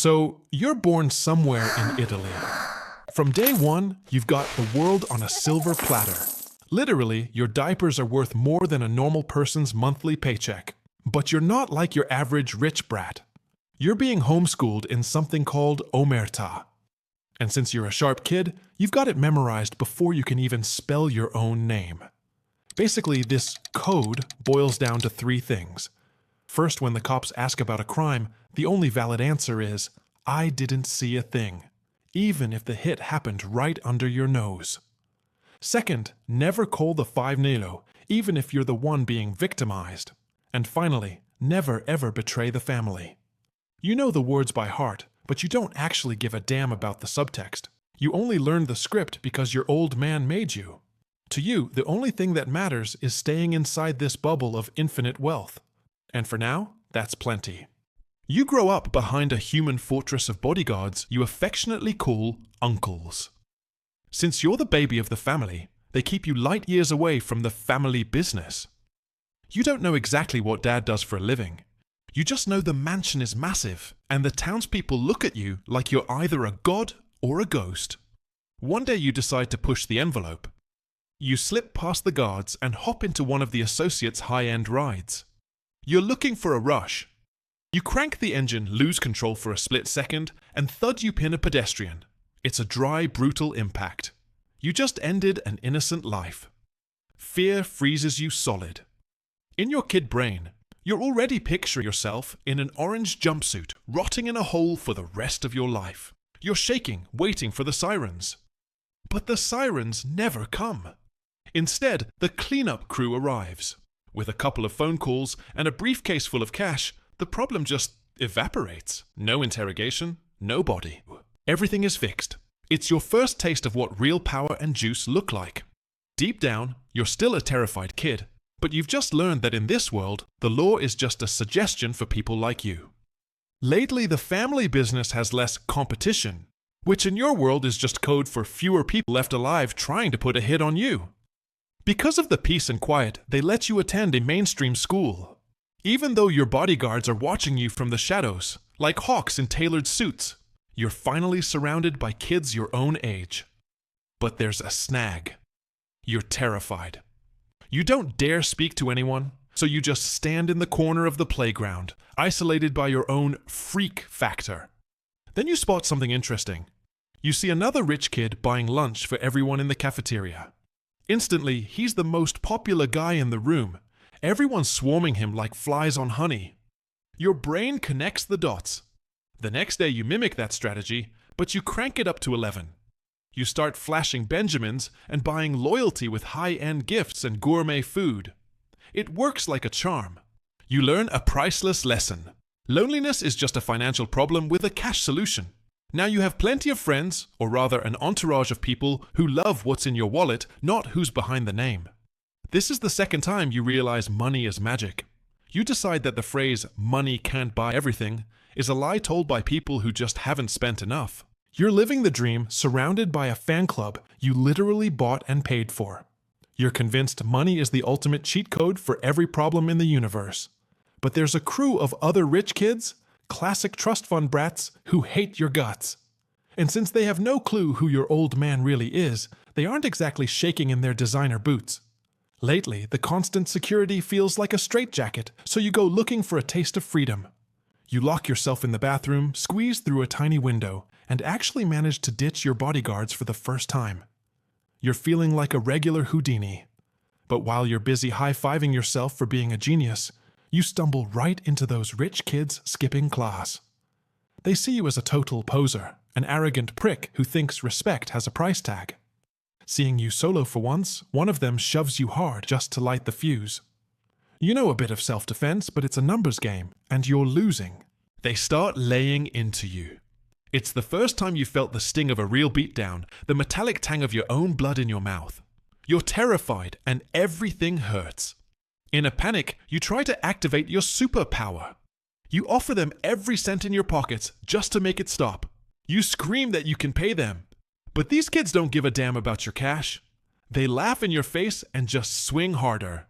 So, you're born somewhere in Italy. From day one, you've got the world on a silver platter. Literally, your diapers are worth more than a normal person's monthly paycheck. But you're not like your average rich brat. You're being homeschooled in something called omerta. And since you're a sharp kid, you've got it memorized before you can even spell your own name. Basically, this code boils down to three things. First, when the cops ask about a crime, the only valid answer is, "I didn't see a thing," even if the hit happened right under your nose. Second, never call the 5 even if you're the one being victimized. And finally, never ever betray the family. You know the words by heart, but you don't actually give a damn about the subtext. You only learned the script because your old man made you. To you, the only thing that matters is staying inside this bubble of infinite wealth. And for now, that's plenty. You grow up behind a human fortress of bodyguards you affectionately call uncles. Since you're the baby of the family, they keep you light years away from the family business. You don't know exactly what dad does for a living. You just know the mansion is massive, and the townspeople look at you like you're either a god or a ghost. One day you decide to push the envelope. You slip past the guards and hop into one of the associates' high-end rides. You're looking for a rush. You crank the engine, lose control for a split second, and thud you pin a pedestrian. It's a dry, brutal impact. You just ended an innocent life. Fear freezes you solid. In your kid brain, you're already picturing yourself in an orange jumpsuit, rotting in a hole for the rest of your life. You're shaking, waiting for the sirens. But the sirens never come. Instead, the cleanup crew arrives. With a couple of phone calls and a briefcase full of cash, the problem just evaporates. No interrogation, no body. Everything is fixed. It's your first taste of what real power and juice look like. Deep down, you're still a terrified kid, but you've just learned that in this world, the law is just a suggestion for people like you. Lately, the family business has less competition, which in your world is just code for fewer people left alive trying to put a hit on you. Because of the peace and quiet, they let you attend a mainstream school. Even though your bodyguards are watching you from the shadows, like hawks in tailored suits, you're finally surrounded by kids your own age. But there's a snag. You're terrified. You don't dare speak to anyone, so you just stand in the corner of the playground, isolated by your own freak factor. Then you spot something interesting. You see another rich kid buying lunch for everyone in the cafeteria. Instantly, he's the most popular guy in the room. Everyone's swarming him like flies on honey. Your brain connects the dots. The next day you mimic that strategy, but you crank it up to 11. You start flashing Benjamins and buying loyalty with high-end gifts and gourmet food. It works like a charm. You learn a priceless lesson. Loneliness is just a financial problem with a cash solution. Now you have plenty of friends, or rather an entourage of people who love what's in your wallet, not who's behind the name. This is the second time you realize money is magic. You decide that the phrase, "money can't buy everything," is a lie told by people who just haven't spent enough. You're living the dream surrounded by a fan club you literally bought and paid for. You're convinced money is the ultimate cheat code for every problem in the universe. But there's a crew of other rich kids, classic trust fund brats, who hate your guts. And since they have no clue who your old man really is, they aren't exactly shaking in their designer boots. Lately, the constant security feels like a straitjacket, so you go looking for a taste of freedom. You lock yourself in the bathroom, squeeze through a tiny window, and actually manage to ditch your bodyguards for the first time. You're feeling like a regular Houdini. But while you're busy high-fiving yourself for being a genius, you stumble right into those rich kids skipping class. They see you as a total poser, an arrogant prick who thinks respect has a price tag. Seeing you solo for once, one of them shoves you hard just to light the fuse. You know a bit of self-defense, but it's a numbers game, and you're losing. They start laying into you. It's the first time you felt the sting of a real beatdown, the metallic tang of your own blood in your mouth. You're terrified, and everything hurts. In a panic, you try to activate your superpower. You offer them every cent in your pockets just to make it stop. You scream that you can pay them. But these kids don't give a damn about your cash. They laugh in your face and just swing harder.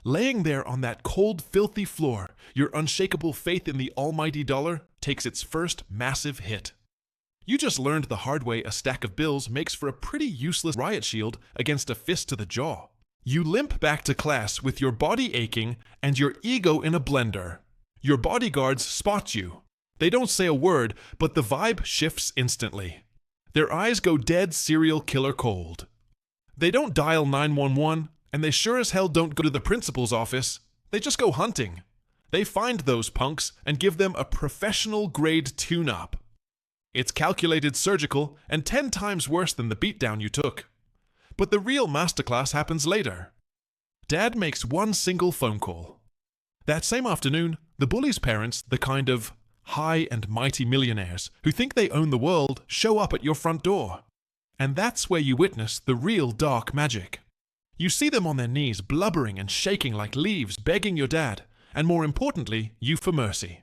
Laying there on that cold, filthy floor, your unshakable faith in the almighty dollar takes its first massive hit. You just learned the hard way a stack of bills makes for a pretty useless riot shield against a fist to the jaw. You limp back to class with your body aching and your ego in a blender. Your bodyguards spot you. They don't say a word, but the vibe shifts instantly. Their eyes go dead serial killer cold. They don't dial 911, and they sure as hell don't go to the principal's office. They just go hunting. They find those punks and give them a professional-grade tune-up. It's calculated, surgical, and 10 times worse than the beatdown you took. But the real masterclass happens later. Dad makes one single phone call. That same afternoon, the bully's parents, the kind of high and mighty millionaires who think they own the world, show up at your front door. And that's where you witness the real dark magic. You see them on their knees, blubbering and shaking like leaves, begging your dad, and more importantly, you for mercy.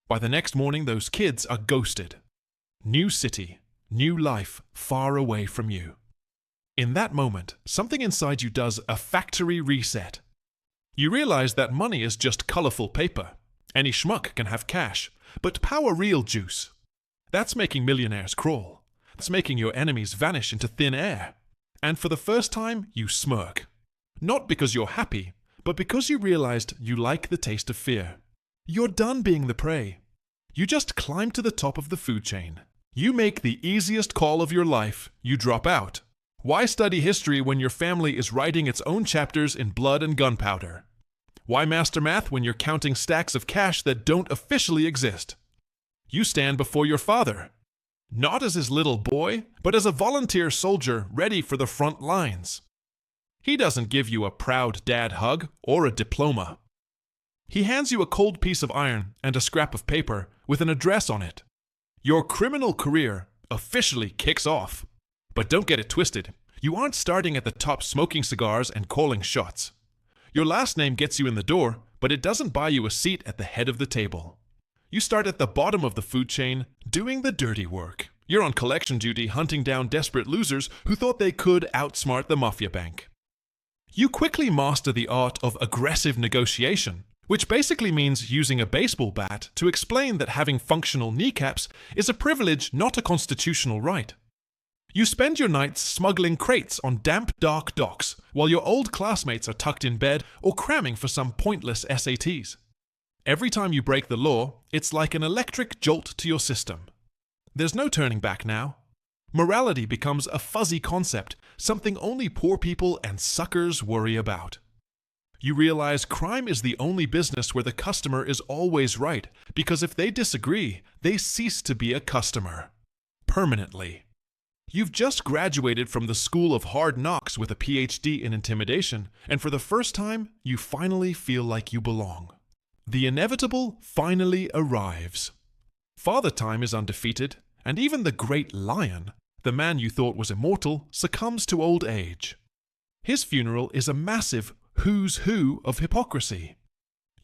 By the next morning, those kids are ghosted. New city, new life, far away from you. In that moment, something inside you does a factory reset. You realize that money is just colorful paper. Any schmuck can have cash, but power real juice. That's making millionaires crawl. That's making your enemies vanish into thin air. And for the first time, you smirk. Not because you're happy, but because you realized you like the taste of fear. You're done being the prey. You just climb to the top of the food chain. You make the easiest call of your life. You drop out. Why study history when your family is writing its own chapters in blood and gunpowder? Why master math when you're counting stacks of cash that don't officially exist? You stand before your father, not as his little boy, but as a volunteer soldier ready for the front lines. He doesn't give you a proud dad hug or a diploma. He hands you a cold piece of iron and a scrap of paper with an address on it. Your criminal career officially kicks off. But don't get it twisted. You aren't starting at the top smoking cigars and calling shots. Your last name gets you in the door, but it doesn't buy you a seat at the head of the table. You start at the bottom of the food chain, doing the dirty work. You're on collection duty hunting down desperate losers who thought they could outsmart the mafia bank. You quickly master the art of aggressive negotiation, which basically means using a baseball bat to explain that having functional kneecaps is a privilege, not a constitutional right. You spend your nights smuggling crates on damp, dark docks while your old classmates are tucked in bed or cramming for some pointless SATs. Every time you break the law, it's like an electric jolt to your system. There's no turning back now. Morality becomes a fuzzy concept, something only poor people and suckers worry about. You realize crime is the only business where the customer is always right, because if they disagree, they cease to be a customer. Permanently. You've just graduated from the school of hard knocks with a PhD in intimidation, and for the first time, you finally feel like you belong. The inevitable finally arrives. Father Time is undefeated, and even the great lion, the man you thought was immortal, succumbs to old age. His funeral is a massive who's who of hypocrisy.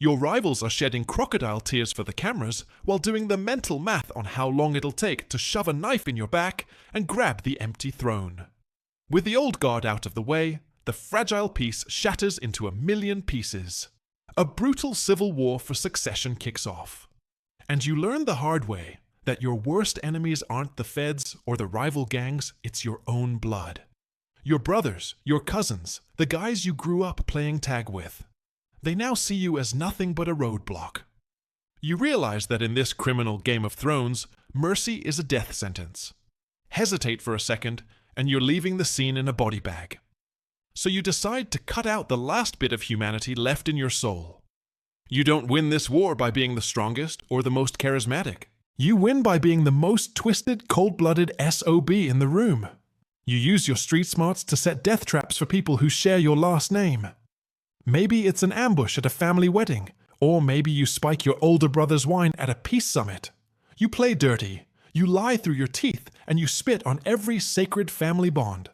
Your rivals are shedding crocodile tears for the cameras while doing the mental math on how long it'll take to shove a knife in your back and grab the empty throne. With the old guard out of the way, the fragile piece shatters into a million pieces. A brutal civil war for succession kicks off. And you learn the hard way that your worst enemies aren't the feds or the rival gangs, it's your own blood. Your brothers, your cousins, the guys you grew up playing tag with. They now see you as nothing but a roadblock. You realize that in this criminal Game of Thrones, mercy is a death sentence. Hesitate for a second, and you're leaving the scene in a body bag. So you decide to cut out the last bit of humanity left in your soul. You don't win this war by being the strongest or the most charismatic. You win by being the most twisted, cold-blooded SOB in the room. You use your street smarts to set death traps for people who share your last name. Maybe it's an ambush at a family wedding, or maybe you spike your older brother's wine at a peace summit. You play dirty, you lie through your teeth, and you spit on every sacred family bond.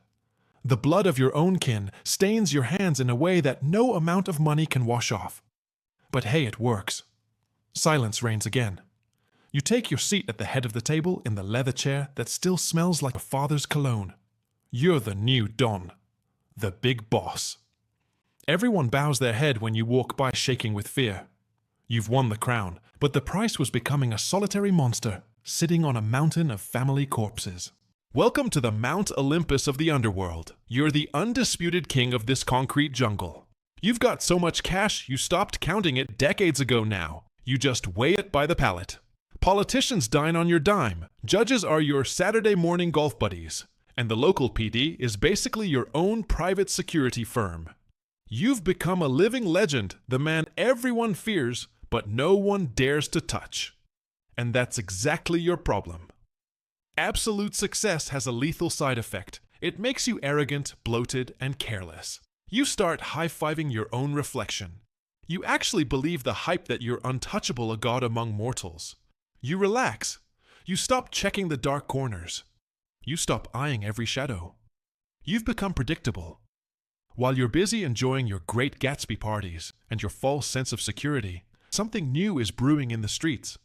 The blood of your own kin stains your hands in a way that no amount of money can wash off. But hey, it works. Silence reigns again. You take your seat at the head of the table in the leather chair that still smells like a father's cologne. You're the new Don, the big boss. Everyone bows their head when you walk by shaking with fear. You've won the crown, but the price was becoming a solitary monster, sitting on a mountain of family corpses. Welcome to the Mount Olympus of the underworld. You're the undisputed king of this concrete jungle. You've got so much cash you stopped counting it decades ago now. You just weigh it by the pallet. Politicians dine on your dime. Judges are your Saturday morning golf buddies. And the local PD is basically your own private security firm. You've become a living legend, the man everyone fears, but no one dares to touch. And that's exactly your problem. Absolute success has a lethal side effect. It makes you arrogant, bloated, and careless. You start high-fiving your own reflection. You actually believe the hype that you're untouchable, a god among mortals. You relax. You stop checking the dark corners. You stop eyeing every shadow. You've become predictable. While you're busy enjoying your great Gatsby parties and your false sense of security, something new is brewing in the streets.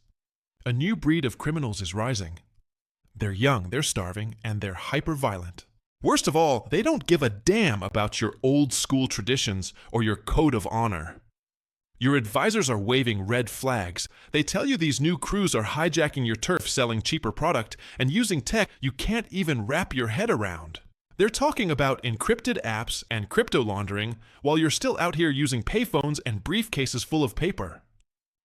A new breed of criminals is rising. They're young, they're starving, and they're hyper-violent. Worst of all, they don't give a damn about your old-school traditions or your code of honor. Your advisors are waving red flags. They tell you these new crews are hijacking your turf, selling cheaper product, and using tech you can't even wrap your head around. They're talking about encrypted apps and crypto laundering while you're still out here using payphones and briefcases full of paper.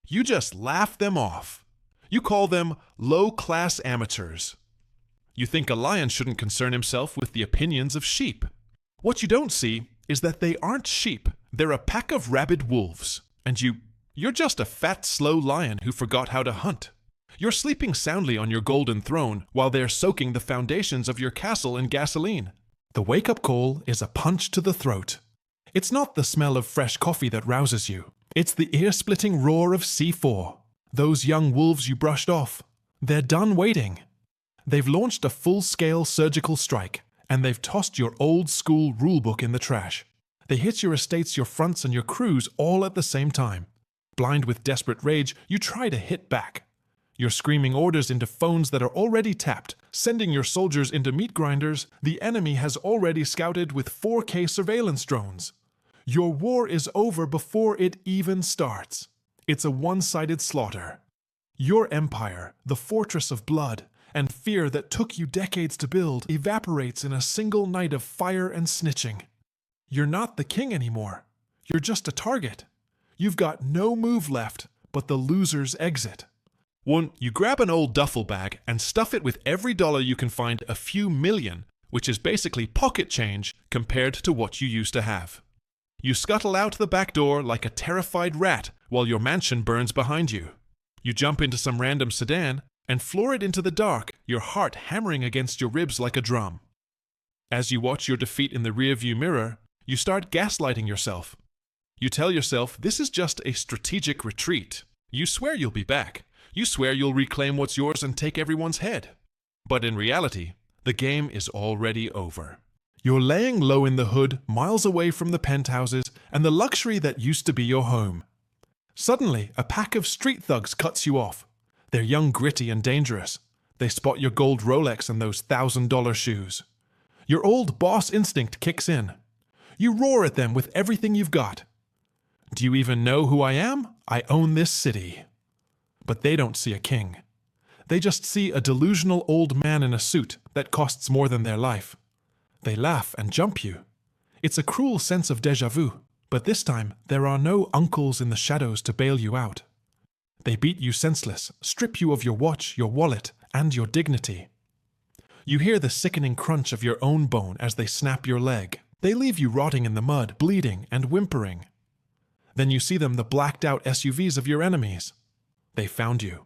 You just laugh them off. You call them low-class amateurs. You think a lion shouldn't concern himself with the opinions of sheep. What you don't see is that they aren't sheep. They're a pack of rabid wolves. And you're just a fat, slow lion who forgot how to hunt. You're sleeping soundly on your golden throne while they're soaking the foundations of your castle in gasoline. The wake-up call is a punch to the throat. It's not the smell of fresh coffee that rouses you. It's the ear-splitting roar of C4. Those young wolves you brushed off. They're done waiting. They've launched a full-scale surgical strike, and they've tossed your old-school rulebook in the trash. They hit your estates, your fronts, and your crews all at the same time. Blind with desperate rage, you try to hit back. You're screaming orders into phones that are already tapped, sending your soldiers into meat grinders the enemy has already scouted with 4K surveillance drones. Your war is over before it even starts. It's a one-sided slaughter. Your empire, the fortress of blood and fear that took you decades to build, evaporates in a single night of fire and snitching. You're not the king anymore. You're just a target. You've got no move left but the loser's exit. One, you grab an old duffel bag and stuff it with every dollar you can find, a few million, which is basically pocket change compared to what you used to have. You scuttle out the back door like a terrified rat while your mansion burns behind you. You jump into some random sedan and floor it into the dark, your heart hammering against your ribs like a drum. As you watch your defeat in the rearview mirror, you start gaslighting yourself. You tell yourself this is just a strategic retreat. You swear you'll be back. You swear you'll reclaim what's yours and take everyone's head. But in reality, the game is already over. You're laying low in the hood, miles away from the penthouses and the luxury that used to be your home. Suddenly, a pack of street thugs cuts you off. They're young, gritty, and dangerous. They spot your gold Rolex and those $1,000 shoes. Your old boss instinct kicks in. You roar at them with everything you've got. Do you even know who I am? I own this city. But they don't see a king. They just see a delusional old man in a suit that costs more than their life. They laugh and jump you. It's a cruel sense of déjà vu, but this time there are no uncles in the shadows to bail you out. They beat you senseless, strip you of your watch, your wallet, and your dignity. You hear the sickening crunch of your own bone as they snap your leg. They leave you rotting in the mud, bleeding and whimpering. Then you see them, the blacked-out SUVs of your enemies. They found you.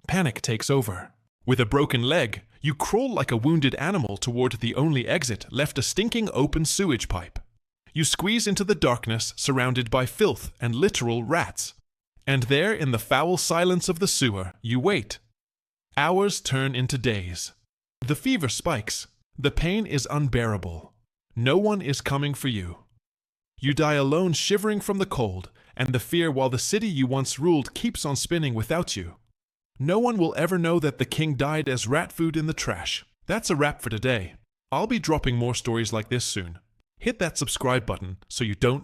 Panic takes over. With a broken leg, you crawl like a wounded animal toward the only exit, left a stinking open sewage pipe. You squeeze into the darkness, surrounded by filth and literal rats. And there, in the foul silence of the sewer, you wait. Hours turn into days. The fever spikes. The pain is unbearable. No one is coming for you. You die alone, shivering from the cold, and the fear while the city you once ruled keeps on spinning without you. No one will ever know that the king died as rat food in the trash. That's a wrap for today. I'll be dropping more stories like this soon. Hit that subscribe button so you don't miss